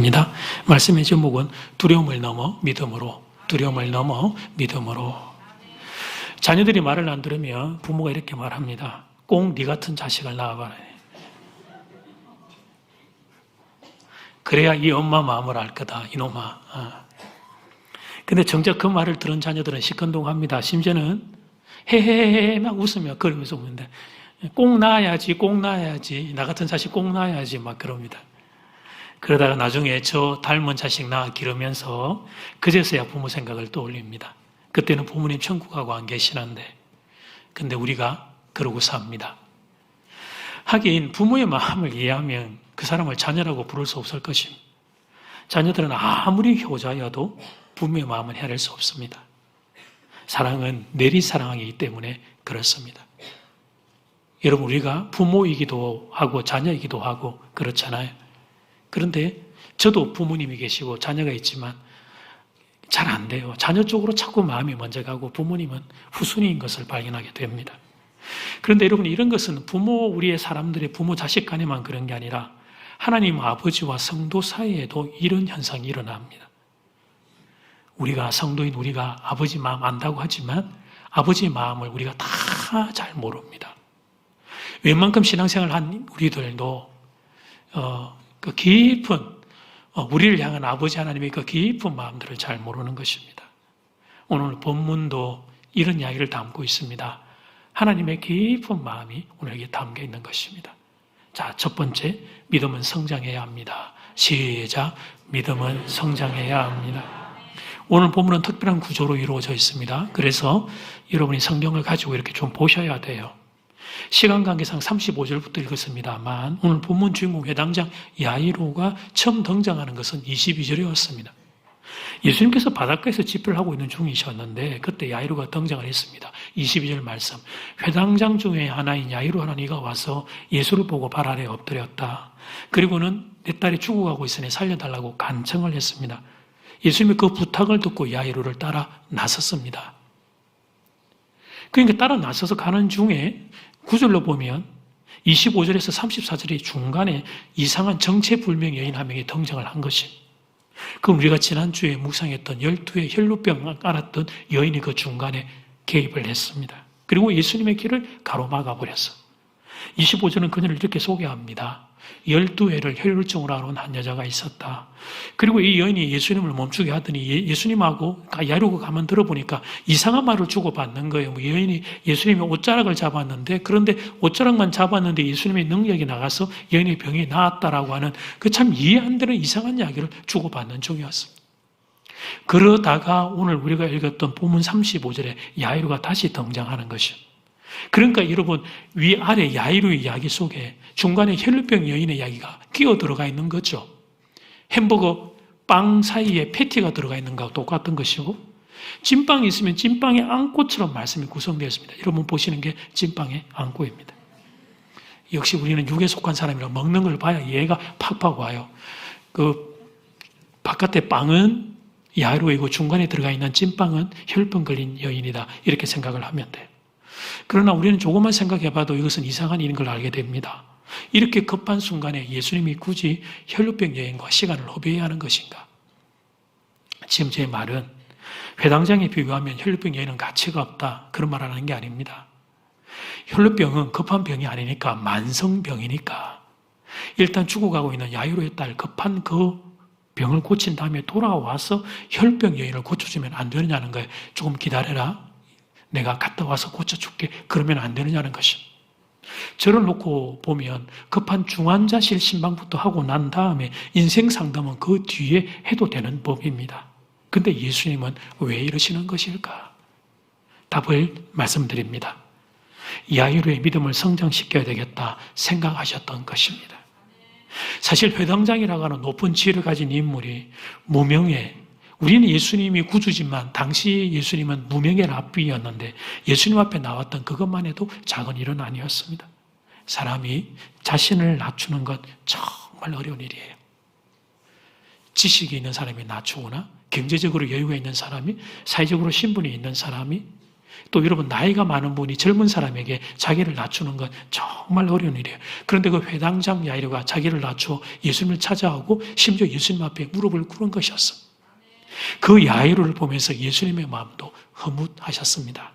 말씀입니다. 말씀의 제목은 두려움을 넘어 믿음으로, 두려움을 넘어 믿음으로. 자녀들이 말을 안 들으면 부모가 이렇게 말합니다. 꼭 네 같은 자식을 낳아봐라. 그래야 이 엄마 마음을 알 거다, 이놈아. 근데 정작 그 말을 들은 자녀들은 시큰둥합니다. 심지어는 헤헤헤 막 웃으며 그러면서 웃는데 꼭 낳아야지, 꼭 낳아야지, 나 같은 자식 꼭 낳아야지 막 그럽니다. 그러다가 나중에 저 닮은 자식 낳아 기르면서 그제서야 부모 생각을 떠올립니다. 그때는 부모님 천국 가고 안 계시는데, 근데 우리가 그러고 삽니다. 하긴 부모의 마음을 이해하면 그 사람을 자녀라고 부를 수 없을 것입니다. 자녀들은 아무리 효자여도 부모의 마음은 헤아릴 수 없습니다. 사랑은 내리사랑이기 때문에 그렇습니다. 여러분, 우리가 부모이기도 하고 자녀이기도 하고 그렇잖아요. 그런데 저도 부모님이 계시고 자녀가 있지만 잘 안 돼요. 자녀 쪽으로 자꾸 마음이 먼저 가고 부모님은 후순위인 것을 발견하게 됩니다. 그런데 여러분, 이런 것은 우리의 사람들의 부모 자식 간에만 그런 게 아니라 하나님 아버지와 성도 사이에도 이런 현상이 일어납니다. 우리가 성도인 우리가 아버지 마음 안다고 하지만 아버지의 마음을 우리가 다 잘 모릅니다. 웬만큼 신앙생활 한 우리들도 그 깊은 우리를 향한 아버지 하나님의 그 깊은 마음들을 잘 모르는 것입니다. 오늘 본문도 이런 이야기를 담고 있습니다. 하나님의 깊은 마음이 오늘 여기 담겨 있는 것입니다. 자, 첫 번째, 믿음은 성장해야 합니다. 시작, 믿음은 성장해야 합니다. 오늘 본문은 특별한 구조로 이루어져 있습니다. 그래서 여러분이 성경을 가지고 이렇게 좀 보셔야 돼요. 시간 관계상 35절부터 읽었습니다만 오늘 본문 주인공 회당장 야이로가 처음 등장하는 것은 22절이었습니다. 예수님께서 바닷가에서 집회를 하고 있는 중이셨는데 그때 야이로가 등장을 했습니다. 22절 말씀, 회당장 중에 하나인 야이로 하는 이가 와서 예수를 보고 발 아래 엎드렸다. 그리고는 내 딸이 죽어가고 있으니 살려달라고 간청을 했습니다. 예수님이 그 부탁을 듣고 야이로를 따라 나섰습니다. 그러니까 따라 나서서 가는 중에 구절로 보면 25절에서 34절의 중간에 이상한 정체불명 여인 한 명이 등장을 한 것입니다. 그럼 우리가 지난주에 묵상했던 12의 혈루병을 앓았던 여인이 그 중간에 개입을 했습니다. 그리고 예수님의 길을 가로막아 버렸어. 25절은 그녀를 이렇게 소개합니다. 12회를 혈루증으로 앓은 한 여자가 있었다. 그리고 이 여인이 예수님을 멈추게 하더니 예수님하고 야이로가 가만 들어보니까 이상한 말을 주고받는 거예요. 여인이 예수님의 옷자락을 잡았는데, 그런데 옷자락만 잡았는데 예수님의 능력이 나가서 여인의 병이 나았다라고 하는 그 참 이해 안 되는 이상한 이야기를 주고받는 중이었습니다. 그러다가 오늘 우리가 읽었던 본문 35절에 야이로가 다시 등장하는 것이죠. 그러니까 여러분, 위아래 야이로의 이야기 속에 중간에 혈루병 여인의 이야기가 끼어 들어가 있는 거죠. 햄버거 빵 사이에 패티가 들어가 있는 것과 똑같은 것이고, 찐빵이 있으면 찐빵의 안고처럼 말씀이 구성되어 있습니다. 여러분 보시는 게 찐빵의 안고입니다. 역시 우리는 육에 속한 사람이라 먹는 걸 봐야 이해가 팍팍 와요. 그 바깥의 빵은 야이로이고 중간에 들어가 있는 찐빵은 혈병 걸린 여인이다, 이렇게 생각을 하면 돼요. 그러나 우리는 조금만 생각해봐도 이것은 이상한 일인 걸 알게 됩니다. 이렇게 급한 순간에 예수님이 굳이 혈루병 여인과 시간을 허비해야 하는 것인가? 지금 제 말은 회당장에 비교하면 혈루병 여인은 가치가 없다, 그런 말 하는 게 아닙니다. 혈루병은 급한 병이 아니니까, 만성병이니까 일단 죽어가고 있는 야이로의 딸 급한 그 병을 고친 다음에 돌아와서 혈병 여인을 고쳐주면 안 되느냐는 거예요. 조금 기다려라, 내가 갔다 와서 고쳐줄게, 그러면 안 되느냐는 것입니다. 저를 놓고 보면 급한 중환자실 신방부터 하고 난 다음에 인생 상담은 그 뒤에 해도 되는 법입니다. 근데 예수님은 왜 이러시는 것일까? 답을 말씀드립니다. 야이로의 믿음을 성장시켜야 되겠다 생각하셨던 것입니다. 사실 회당장이라고 하는 높은 지혜를 가진 인물이 무명해, 우리는 예수님이 구주지만 당시 예수님은 무명의 랍비였는데 예수님 앞에 나왔던 그것만 해도 작은 일은 아니었습니다. 사람이 자신을 낮추는 것 정말 어려운 일이에요. 지식이 있는 사람이 낮추거나 경제적으로 여유가 있는 사람이, 사회적으로 신분이 있는 사람이 또 여러분 나이가 많은 분이 젊은 사람에게 자기를 낮추는 건 정말 어려운 일이에요. 그런데 그 회당장 야이로가 자기를 낮추어 예수님을 찾아오고 심지어 예수님 앞에 무릎을 꿇은 것이었어. 그 야이로를 보면서 예수님의 마음도 허뭇하셨습니다.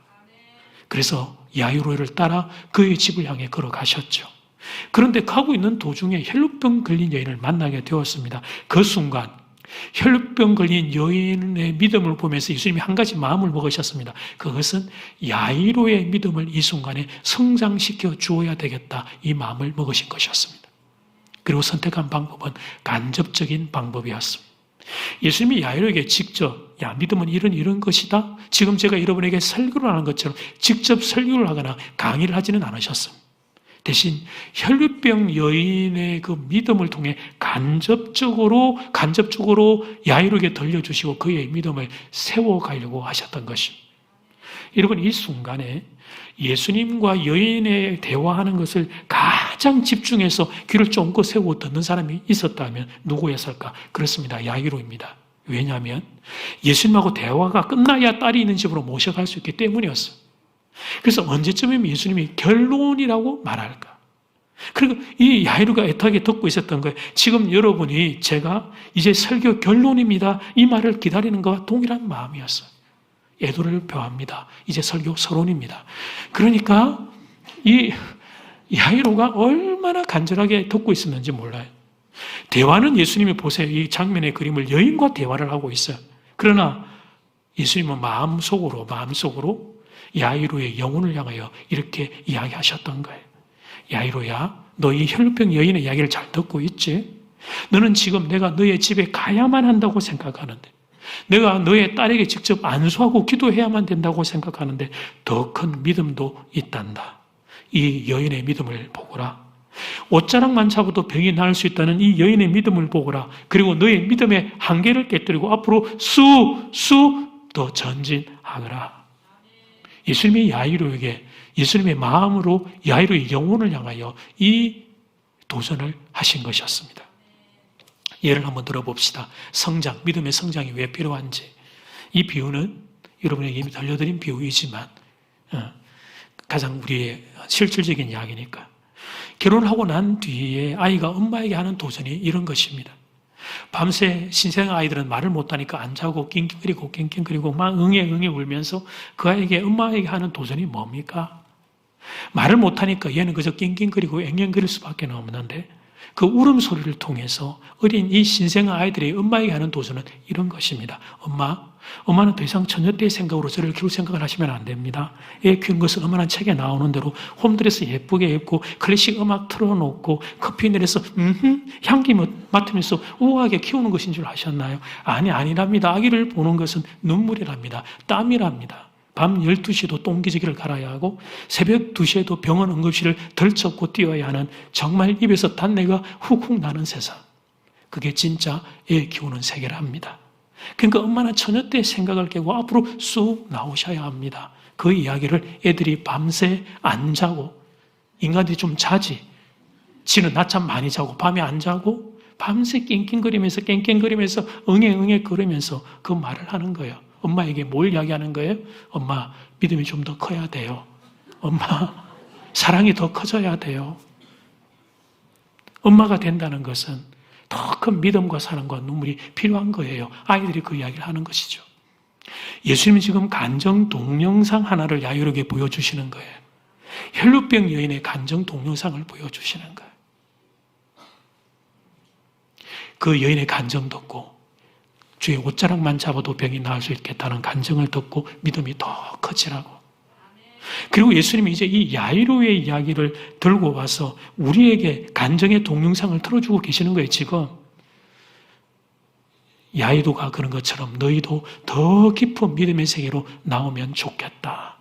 그래서 야이로를 따라 그의 집을 향해 걸어가셨죠. 그런데 가고 있는 도중에 혈루병 걸린 여인을 만나게 되었습니다. 그 순간 혈루병 걸린 여인의 믿음을 보면서 예수님이 한 가지 마음을 먹으셨습니다. 그것은 야이로의 믿음을 이 순간에 성장시켜 주어야 되겠다, 이 마음을 먹으신 것이었습니다. 그리고 선택한 방법은 간접적인 방법이었습니다. 예수님이 야이로에게 직접 믿음은 이런 것이다, 지금 제가 여러분에게 설교를 하는 것처럼 직접 설교를 하거나 강의를 하지는 않으셨습니다. 대신 혈루병 여인의 그 믿음을 통해 간접적으로 야이로에게 들려주시고 그의 믿음을 세워가려고 하셨던 것입니다. 여러분, 이 순간에 예수님과 여인의 대화하는 것을 가장 집중해서 귀를 쫑긋 세우고 듣는 사람이 있었다면 누구였을까? 그렇습니다. 야이로입니다. 왜냐하면 예수님하고 대화가 끝나야 딸이 있는 집으로 모셔갈 수 있기 때문이었어요. 그래서 언제쯤이면 예수님이 결론이라고 말할까? 그리고 이 야이로가 애타게 듣고 있었던 거예요. 지금 여러분이 제가 이제 설교 결론입니다, 이 말을 기다리는 것과 동일한 마음이었어요. 애도를 표합니다. 이제 설교 서론입니다. 그러니까 이 야이로가 얼마나 간절하게 듣고 있었는지 몰라요. 대화는 예수님이 보세요. 이 장면의 그림을 여인과 대화를 하고 있어요. 그러나 예수님은 마음속으로 야이로의 영혼을 향하여 이렇게 이야기하셨던 거예요. 야이로야, 너 이 혈루병 여인의 이야기를 잘 듣고 있지? 너는 지금 내가 너의 집에 가야만 한다고 생각하는데, 내가 너의 딸에게 직접 안수하고 기도해야만 된다고 생각하는데 더 큰 믿음도 있단다. 이 여인의 믿음을 보거라. 옷자락만 잡아도 병이 나을 수 있다는 이 여인의 믿음을 보거라. 그리고 너의 믿음의 한계를 깨뜨리고 앞으로 더 전진하거라. 예수님이 야이로에게 예수님의 마음으로 야이로의 영혼을 향하여 이 도전을 하신 것이었습니다. 예를 한번 들어봅시다. 성장, 믿음의 성장이 왜 필요한지. 이 비유는 여러분에게 이미 들려드린 비유이지만 가장 우리의 실질적인 이야기니까. 결혼하고 난 뒤에 아이가 엄마에게 하는 도전이 이런 것입니다. 밤새 신생 아이들은 말을 못하니까 안 자고 낑낑거리고 막 응애 울면서 그 아이에게 엄마에게 하는 도전이 뭡니까? 말을 못하니까 얘는 그저 낑낑거리고 앵앵거릴 수밖에 없는데 그 울음소리를 통해서 어린 이 신생 아이들이 엄마에게 하는 도전은 이런 것입니다. 엄마는 더 이상 처녀때의 생각으로 저를 키울 생각을 하시면 안 됩니다. 애 키운 것은 엄마는 책에 나오는 대로 홈드레스 예쁘게 입고 클래식 음악 틀어놓고 커피 내려서 향기 맡으면서 우아하게 키우는 것인 줄 아셨나요? 아니랍니다. 아기를 보는 것은 눈물이랍니다. 땀이랍니다. 밤 12시에도 똥기저귀를 갈아야 하고 새벽 2시에도 병원 응급실을 덜썩고 뛰어야 하는 정말 입에서 단내가 훅훅 나는 세상. 그게 진짜 애 키우는 세계랍니다. 그러니까 엄마는 처녀 때의 생각을 깨고 앞으로 쑥 나오셔야 합니다. 그 이야기를 애들이 밤새 안 자고, 인간들이 좀 자지, 지는 낮잠 많이 자고 밤에 안 자고 밤새 낑낑거리면서 응애 거리면서 그 말을 하는 거예요. 엄마에게 뭘 이야기하는 거예요? 엄마, 믿음이 좀 더 커야 돼요. 엄마, 사랑이 더 커져야 돼요. 엄마가 된다는 것은 더 큰 믿음과 사랑과 눈물이 필요한 거예요. 아이들이 그 이야기를 하는 것이죠. 예수님은 지금 간정 동영상 하나를 야이로에게 보여주시는 거예요. 혈루병 여인의 간정 동영상을 보여주시는 거예요. 그 여인의 간정 듣고 주의 옷자락만 잡아도 병이 나을 수 있겠다는 간증을 듣고 믿음이 더 커지라고. 그리고 예수님이 이제 이 야이로의 이야기를 들고 와서 우리에게 간증의 동영상을 틀어주고 계시는 거예요, 지금. 야이로가 그런 것처럼 너희도 더 깊은 믿음의 세계로 나오면 좋겠다.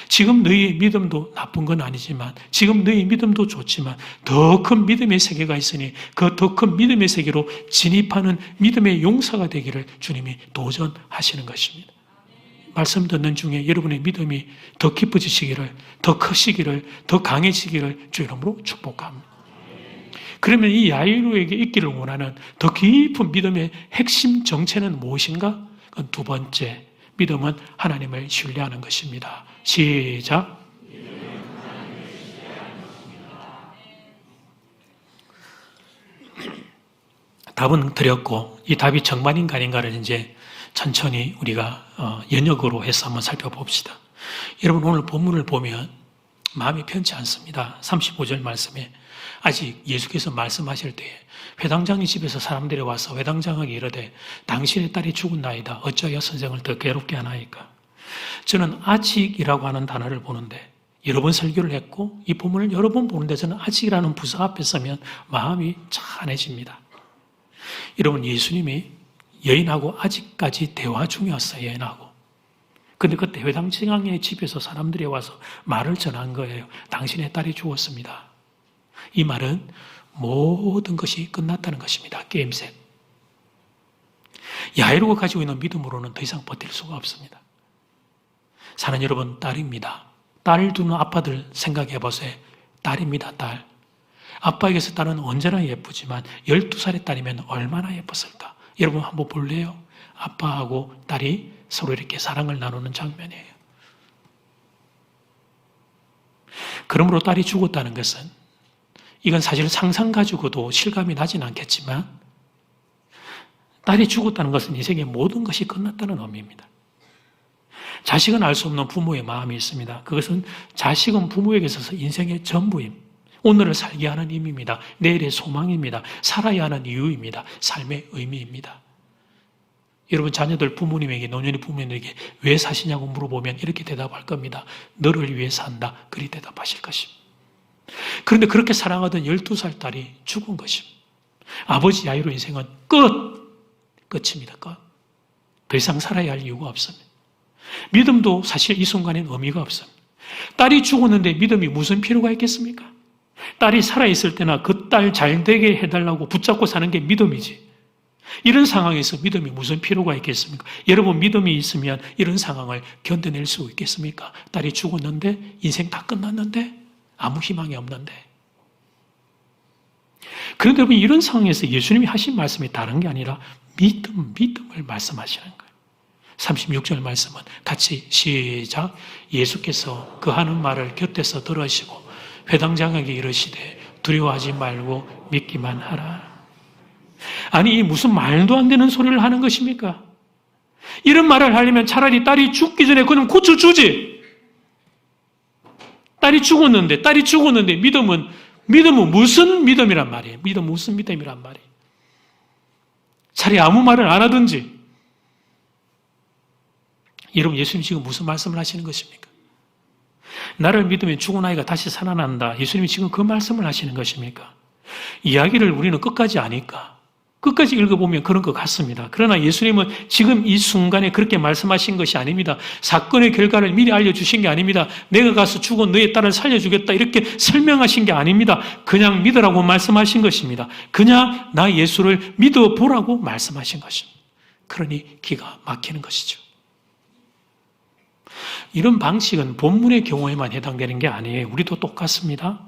지금 너희의 믿음도 나쁜 건 아니지만, 지금 너희의 믿음도 좋지만 더 큰 믿음의 세계가 있으니 그 더 큰 믿음의 세계로 진입하는 믿음의 용사가 되기를 주님이 도전하시는 것입니다. 말씀 듣는 중에 여러분의 믿음이 더 깊어지시기를, 더 크시기를, 더 강해지기를 주 이름으로 축복합니다. 그러면 이 야이로에게 있기를 원하는 더 깊은 믿음의 핵심 정체는 무엇인가? 그건 두 번째, 믿음은 하나님을 신뢰하는 것입니다. 시작. 답은 드렸고 이 답이 정말인가 아닌가를 이제 천천히 우리가 연역으로 해서 한번 살펴봅시다. 여러분 오늘 본문을 보면 마음이 편치 않습니다. 35절 말씀에 아직 예수께서 말씀하실 때에 회당장의 집에서 사람들이 와서 회당장에게 이르되 당신의 딸이 죽었나이다. 어찌하여 선생을 더 괴롭게 하나이까. 저는 아직이라고 하는 단어를 보는데 여러 번 설교를 했고 이 본문을 여러 번 보는데 저는 아직이라는 부사 앞에 서면 마음이 찬해집니다. 여러분 예수님이 여인하고 아직까지 대화 중이었어요. 여인하고. 근데 그때 회당장의 집에서 사람들이 와서 말을 전한 거예요. 당신의 딸이 죽었습니다. 이 말은 모든 것이 끝났다는 것입니다. 게임셋. 야이로가 가지고 있는 믿음으로는 더 이상 버틸 수가 없습니다. 사는 여러분, 딸입니다. 딸을 두는 아빠들 생각해 보세요. 딸입니다, 딸. 아빠에게서 딸은 언제나 예쁘지만 12살의 딸이면 얼마나 예뻤을까? 여러분 한번 볼래요? 아빠하고 딸이 서로 이렇게 사랑을 나누는 장면이에요. 그러므로 딸이 죽었다는 것은 이건 사실 상상 가지고도 실감이 나진 않겠지만 딸이 죽었다는 것은 인생의 모든 것이 끝났다는 의미입니다. 자식은 알 수 없는 부모의 마음이 있습니다. 그것은 자식은 부모에게 있어서 인생의 전부임. 오늘을 살게 하는 힘입니다. 내일의 소망입니다. 살아야 하는 이유입니다. 삶의 의미입니다. 여러분 자녀들 부모님에게 노년의 부모님에게 왜 사시냐고 물어보면 이렇게 대답할 겁니다. 너를 위해 산다. 그리 대답하실 것입니다. 그런데 그렇게 사랑하던 12살 딸이 죽은 것입니다. 아버지 야이로 인생은 끝입니다. 끝. 더 이상 살아야 할 이유가 없습니다. 믿음도 사실 이 순간엔 의미가 없습니다. 딸이 죽었는데 믿음이 무슨 필요가 있겠습니까? 딸이 살아있을 때나 그 딸 잘 되게 해달라고 붙잡고 사는 게 믿음이지. 이런 상황에서 믿음이 무슨 필요가 있겠습니까? 여러분 믿음이 있으면 이런 상황을 견뎌낼 수 있겠습니까? 딸이 죽었는데 인생 다 끝났는데 아무 희망이 없는데. 그런데 여러분 이런 상황에서 예수님이 하신 말씀이 다른 게 아니라 믿음을 말씀하시는 거예요. 36절 말씀은 같이 시작. 예수께서 그 하는 말을 곁에서 들으시고 회당장에게 이르시되 두려워하지 말고 믿기만 하라. 아니 무슨 말도 안 되는 소리를 하는 것입니까? 이런 말을 하려면 차라리 딸이 죽기 전에 그럼 고쳐주지. 딸이 죽었는데 믿음은 무슨 믿음이란 말이에요? 믿음은 무슨 믿음이란 말이에요? 차라리 아무 말을 안 하든지. 여러분 예수님 지금 무슨 말씀을 하시는 것입니까? 나를 믿으면 죽은 아이가 다시 살아난다. 예수님이 지금 그 말씀을 하시는 것입니까? 이야기를 우리는 끝까지 아니까 끝까지 읽어보면 그런 것 같습니다. 그러나 예수님은 지금 이 순간에 그렇게 말씀하신 것이 아닙니다. 사건의 결과를 미리 알려주신 게 아닙니다. 내가 가서 죽은 너의 딸을 살려주겠다 이렇게 설명하신 게 아닙니다. 그냥 믿으라고 말씀하신 것입니다. 그냥 나 예수를 믿어보라고 말씀하신 것입니다. 그러니 기가 막히는 것이죠. 이런 방식은 본문의 경우에만 해당되는 게 아니에요. 우리도 똑같습니다.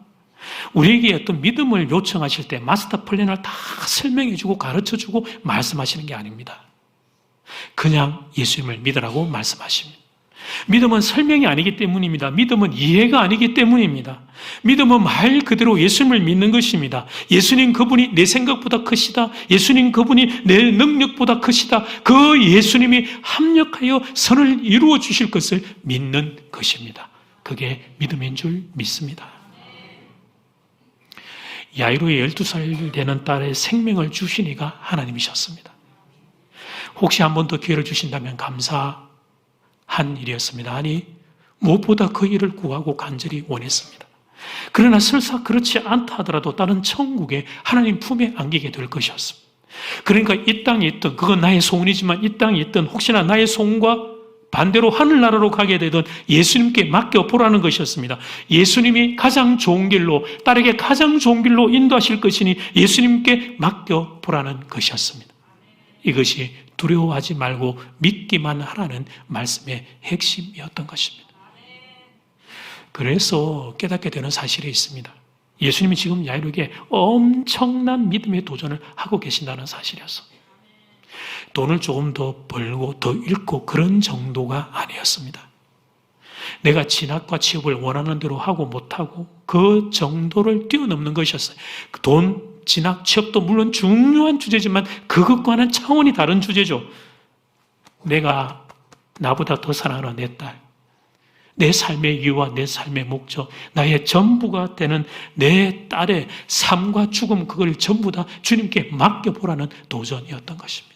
우리에게 어떤 믿음을 요청하실 때 마스터 플랜을 다 설명해주고 가르쳐주고 말씀하시는 게 아닙니다. 그냥 예수님을 믿으라고 말씀하십니다. 믿음은 설명이 아니기 때문입니다. 믿음은 이해가 아니기 때문입니다. 믿음은 말 그대로 예수님을 믿는 것입니다. 예수님 그분이 내 생각보다 크시다. 예수님 그분이 내 능력보다 크시다. 그 예수님이 합력하여 선을 이루어 주실 것을 믿는 것입니다. 그게 믿음인 줄 믿습니다. 야이로의 12살 되는 딸의 생명을 주신 이가 하나님이셨습니다. 혹시 한 번 더 기회를 주신다면 감사한 일이었습니다. 아니 무엇보다 그 일을 구하고 간절히 원했습니다. 그러나 설사 그렇지 않다 하더라도 다른 천국에 하나님 품에 안기게 될 것이었습니다. 그러니까 이 땅에 있던 그건 나의 소원이지만 이 땅에 있던 혹시나 나의 소원과 반대로 하늘나라로 가게 되던 예수님께 맡겨보라는 것이었습니다. 예수님이 가장 좋은 길로 딸에게 가장 좋은 길로 인도하실 것이니 예수님께 맡겨보라는 것이었습니다. 이것이 두려워하지 말고 믿기만 하라는 말씀의 핵심이었던 것입니다. 그래서 깨닫게 되는 사실이 있습니다. 예수님이 지금 야이로에게 엄청난 믿음의 도전을 하고 계신다는 사실이었습니다. 돈을 조금 더 벌고 더 잃고 그런 정도가 아니었습니다. 내가 진학과 취업을 원하는 대로 하고 못하고 그 정도를 뛰어넘는 것이었어요. 돈, 진학, 취업도 물론 중요한 주제지만 그것과는 차원이 다른 주제죠. 내가 나보다 더 사랑하는 내 딸, 내 삶의 이유와 내 삶의 목적, 나의 전부가 되는 내 딸의 삶과 죽음, 그걸 전부 다 주님께 맡겨보라는 도전이었던 것입니다.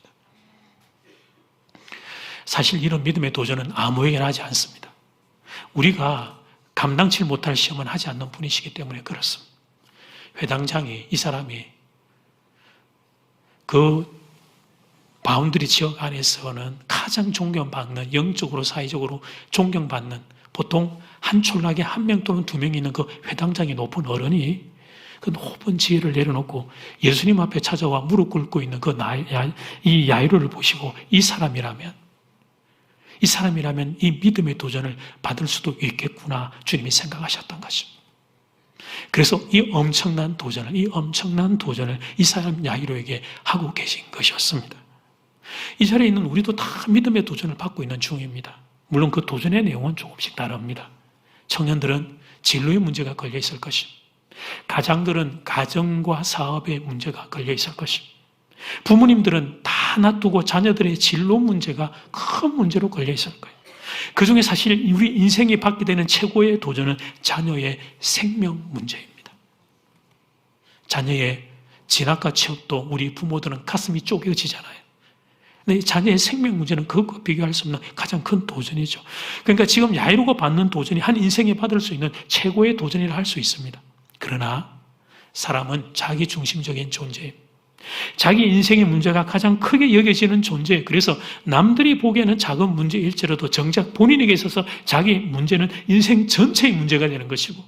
사실 이런 믿음의 도전은 아무에게나 하지 않습니다. 우리가 감당치 못할 시험은 하지 않는 분이시기 때문에 그렇습니다. 회당장이, 이 사람이 그 바운드리 지역 안에서는 가장 존경받는, 영적으로 사회적으로 존경받는, 보통 한 촌락에 한 명 또는 두 명 있는 그 회당장이 높은 어른이 그 높은 지혜를 내려놓고 예수님 앞에 찾아와 무릎 꿇고 있는 이 야이로를 보시고 이 사람이라면 이 믿음의 도전을 받을 수도 있겠구나 주님이 생각하셨던 것입니다. 그래서 이 엄청난 도전을 이 사람 야이로에게 하고 계신 것이었습니다. 이 자리에 있는 우리도 다 믿음의 도전을 받고 있는 중입니다. 물론 그 도전의 내용은 조금씩 다릅니다. 청년들은 진로의 문제가 걸려 있을 것입니다. 가장들은 가정과 사업의 문제가 걸려 있을 것입니다. 부모님들은 다 놔두고 자녀들의 진로 문제가 큰 문제로 걸려 있을 거예요. 그 중에 사실 우리 인생이 받게 되는 최고의 도전은 자녀의 생명 문제입니다. 자녀의 진학과 취업도 우리 부모들은 가슴이 쪼개지잖아요. 근데 자녀의 생명 문제는 그것과 비교할 수 없는 가장 큰 도전이죠. 그러니까 지금 야이로가 받는 도전이 한 인생에 받을 수 있는 최고의 도전이라 할 수 있습니다. 그러나 사람은 자기 중심적인 존재입니다. 자기 인생의 문제가 가장 크게 여겨지는 존재. 그래서 남들이 보기에는 작은 문제일지라도 정작 본인에게 있어서 자기 문제는 인생 전체의 문제가 되는 것이고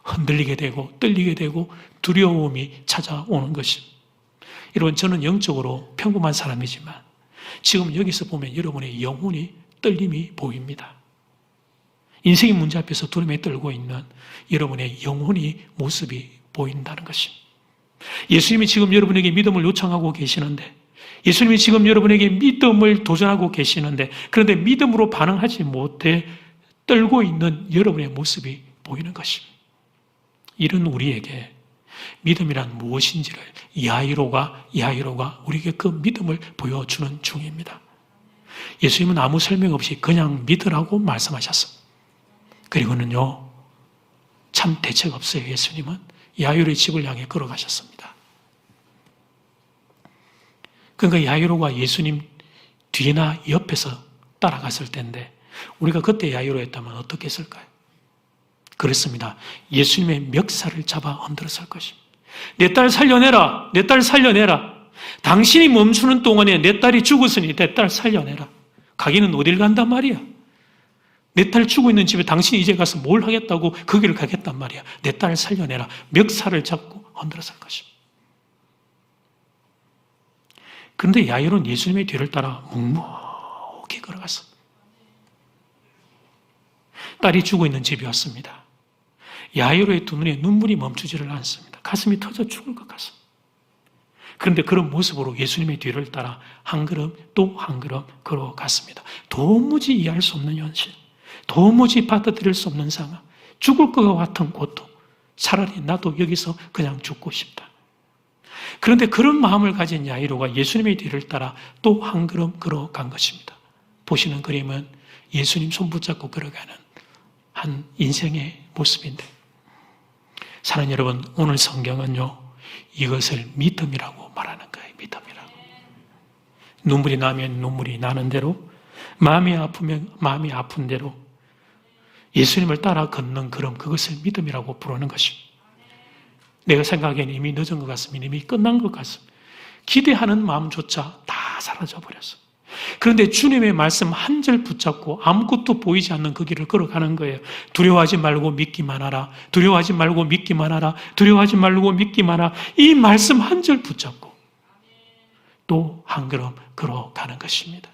흔들리게 되고 떨리게 되고 두려움이 찾아오는 것입니다. 여러분, 저는 영적으로 평범한 사람이지만 지금 여기서 보면 여러분의 영혼이 떨림이 보입니다. 인생의 문제 앞에서 두려움에 떨고 있는 여러분의 영혼이 모습이 보인다는 것입니다. 예수님이 지금 여러분에게 믿음을 요청하고 계시는데, 예수님이 지금 여러분에게 믿음을 도전하고 계시는데, 그런데 믿음으로 반응하지 못해 떨고 있는 여러분의 모습이 보이는 것입니다. 이런 우리에게 믿음이란 무엇인지를 야이로가 우리에게 그 믿음을 보여주는 중입니다. 예수님은 아무 설명 없이 그냥 믿으라고 말씀하셨습니다. 그리고는요, 참 대책 없어요. 예수님은 야이로의 집을 향해 걸어가셨습니다. 그러니까 야이로가 예수님 뒤나 옆에서 따라갔을 텐데 우리가 그때 야이로였다면 어떻게 했을까요? 그렇습니다. 예수님의 멱살을 잡아 흔들었을 것입니다. 내 딸 살려내라. 내 딸 살려내라. 당신이 멈추는 동안에 내 딸이 죽었으니 내 딸 살려내라. 가기는 어딜 간단 말이야. 내 딸 죽어 있는 집에 당신이 이제 가서 뭘 하겠다고 거기를 가겠단 말이야. 내 딸을 살려내라. 멱살을 잡고 흔들었을 것입니다. 그런데 야이로는 예수님의 뒤를 따라 묵묵히 걸어갔어. 딸이 죽어 있는 집이었습니다. 야이로의 두 눈에 눈물이 멈추지를 않습니다. 가슴이 터져 죽을 것 같습니다. 그런데 그런 모습으로 예수님의 뒤를 따라 한 걸음 또 한 걸음 걸어갔습니다. 도무지 이해할 수 없는 현실, 도무지 받아들일 수 없는 상황, 죽을 것 같은 고통, 차라리 나도 여기서 그냥 죽고 싶다. 그런데 그런 마음을 가진 야이로가 예수님의 뒤를 따라 또 한 걸음 걸어간 것입니다. 보시는 그림은 예수님 손 붙잡고 걸어가는 한 인생의 모습인데, 사랑하는 여러분, 오늘 성경은요, 이것을 믿음이라고 말하는 거예요. 믿음이라고. 눈물이 나면 눈물이 나는 대로, 마음이 아프면 마음이 아픈 대로 예수님을 따라 걷는 걸음, 그것을 믿음이라고 부르는 것입니다. 내가 생각하기에는 이미 늦은 것 같습니다. 이미 끝난 것 같습니다. 기대하는 마음조차 다 사라져버렸어요. 그런데 주님의 말씀 한 절 붙잡고 아무것도 보이지 않는 그 길을 걸어가는 거예요. 두려워하지 말고 믿기만 하라. 두려워하지 말고 믿기만 하라. 두려워하지 말고 믿기만 하라. 이 말씀 한 절 붙잡고 또 한 걸음 걸어가는 것입니다.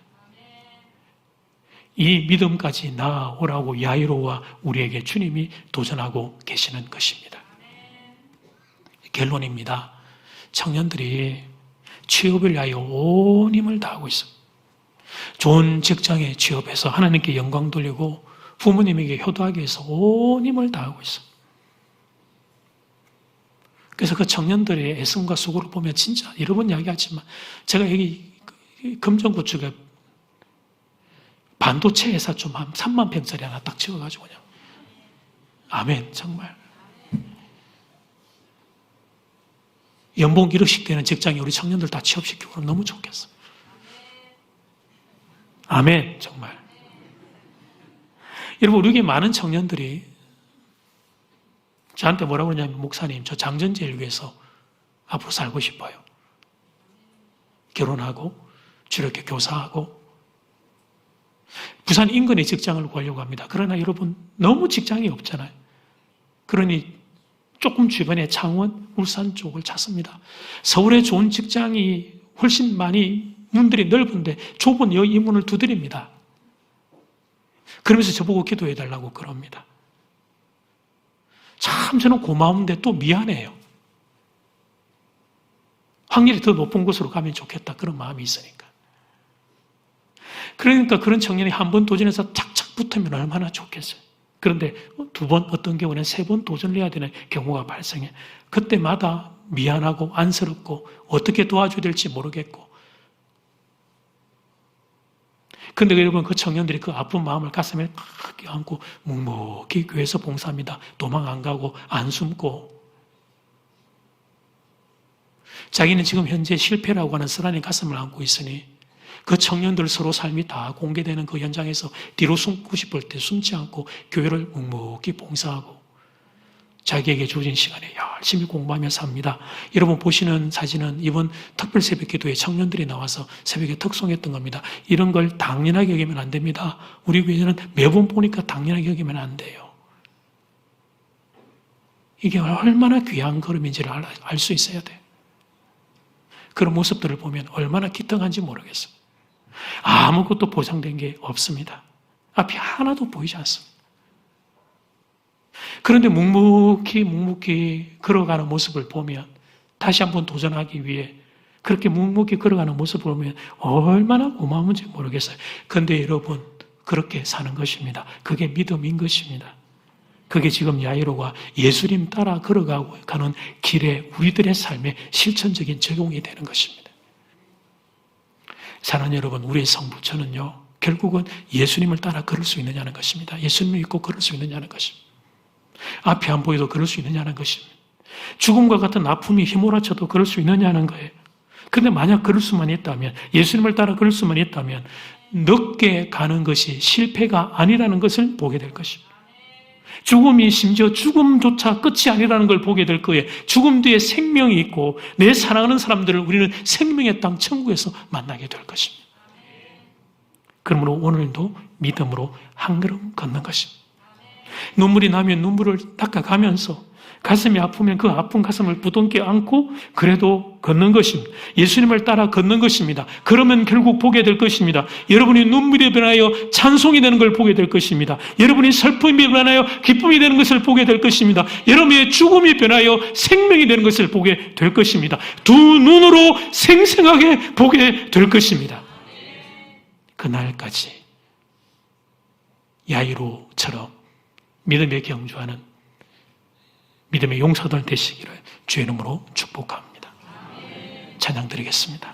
이 믿음까지 나아오라고 야이로와 우리에게 주님이 도전하고 계시는 것입니다. 결론입니다. 청년들이 취업을 위하여 온 힘을 다하고 있어. 좋은 직장에 취업해서 하나님께 영광 돌리고 부모님에게 효도하기 위해서 온 힘을 다하고 있어. 그래서 그 청년들의 애씀과 수고를 보면 진짜 여러 번 이야기하지만 제가 여기 금정구축에 반도체 회사 좀 한 3만 평짜리 하나 딱 지어가지고 그냥 아멘 정말 연봉 1억씩 되는 직장에 우리 청년들 다 취업시키고 그러면 너무 좋겠어. 아멘 정말. 여러분 우리 교회 많은 청년들이 저한테 뭐라고 그러냐면 목사님 저 장전제일 위해서 앞으로 살고 싶어요. 결혼하고 주력교 교사하고 부산 인근에 직장을 구하려고 합니다. 그러나 여러분 너무 직장이 없잖아요. 그러니 조금 주변에 창원, 울산 쪽을 찾습니다. 서울에 좋은 직장이 훨씬 많이 문들이 넓은데 좁은 이 문을 두드립니다. 그러면서 저보고 기도해달라고 그럽니다. 참 저는 고마운데 또 미안해요. 확률이 더 높은 곳으로 가면 좋겠다 그런 마음이 있으니까. 그러니까 그런 청년이 한 번 도전해서 착착 붙으면 얼마나 좋겠어요. 그런데 두 번, 어떤 경우는 세 번 도전을 해야 되는 경우가 발생해. 그때마다 미안하고 안쓰럽고 어떻게 도와줘야 될지 모르겠고. 그런데 여러분 그 청년들이 그 아픈 마음을 가슴에 크게 안고 묵묵히 교회에서 봉사합니다. 도망 안 가고 안 숨고. 자기는 지금 현재 실패라고 하는 쓰라린 가슴을 안고 있으니 그 청년들 서로 삶이 다 공개되는 그 현장에서 뒤로 숨고 싶을 때 숨지 않고 교회를 묵묵히 봉사하고 자기에게 주어진 시간에 열심히 공부하며 삽니다. 여러분 보시는 사진은 이번 특별 새벽 기도에 청년들이 나와서 새벽에 특송했던 겁니다. 이런 걸 당연하게 여기면 안 됩니다. 우리 교회는 매번 보니까 당연하게 여기면 안 돼요. 이게 얼마나 귀한 걸음인지를 알 수 있어야 돼요. 그런 모습들을 보면 얼마나 기특한지 모르겠어요. 아무것도 보장된 게 없습니다. 앞이 하나도 보이지 않습니다. 그런데 묵묵히 걸어가는 모습을 보면 다시 한번 도전하기 위해 그렇게 묵묵히 걸어가는 모습을 보면 얼마나 고마운지 모르겠어요. 그런데 여러분 그렇게 사는 것입니다. 그게 믿음인 것입니다. 그게 지금 야이로가 예수님 따라 걸어가고 가는 길에 우리들의 삶에 실천적인 적용이 되는 것입니다. 사랑하는 여러분, 우리의 성부처는요, 결국은 예수님을 따라 걸을 수 있느냐는 것입니다. 예수님을 믿고 걸을 수 있느냐는 것입니다. 앞이 안 보여도 걸을 수 있느냐는 것입니다. 죽음과 같은 아픔이 휘몰아쳐도 걸을 수 있느냐는 거예요. 그런데 만약 걸을 수만 있다면, 예수님을 따라 걸을 수만 있다면 늦게 가는 것이 실패가 아니라는 것을 보게 될 것입니다. 죽음이 심지어 죽음조차 끝이 아니라는 걸 보게 될 거예요. 죽음 뒤에 생명이 있고 내 사랑하는 사람들을 우리는 생명의 땅 천국에서 만나게 될 것입니다. 그러므로 오늘도 믿음으로 한 걸음 걷는 것입니다. 눈물이 나면 눈물을 닦아가면서 가슴이 아프면 그 아픈 가슴을 부둥켜 안고 그래도 걷는 것입니다. 예수님을 따라 걷는 것입니다. 그러면 결국 보게 될 것입니다. 여러분이 눈물이 변하여 찬송이 되는 걸 보게 될 것입니다. 여러분이 슬픔이 변하여 기쁨이 되는 것을 보게 될 것입니다. 여러분의 죽음이 변하여 생명이 되는 것을 보게 될 것입니다. 두 눈으로 생생하게 보게 될 것입니다. 그날까지 야이로처럼 믿음에 경주하는 믿음의 용사들 되시기를 주의 이름으로 축복합니다. 찬양 드리겠습니다.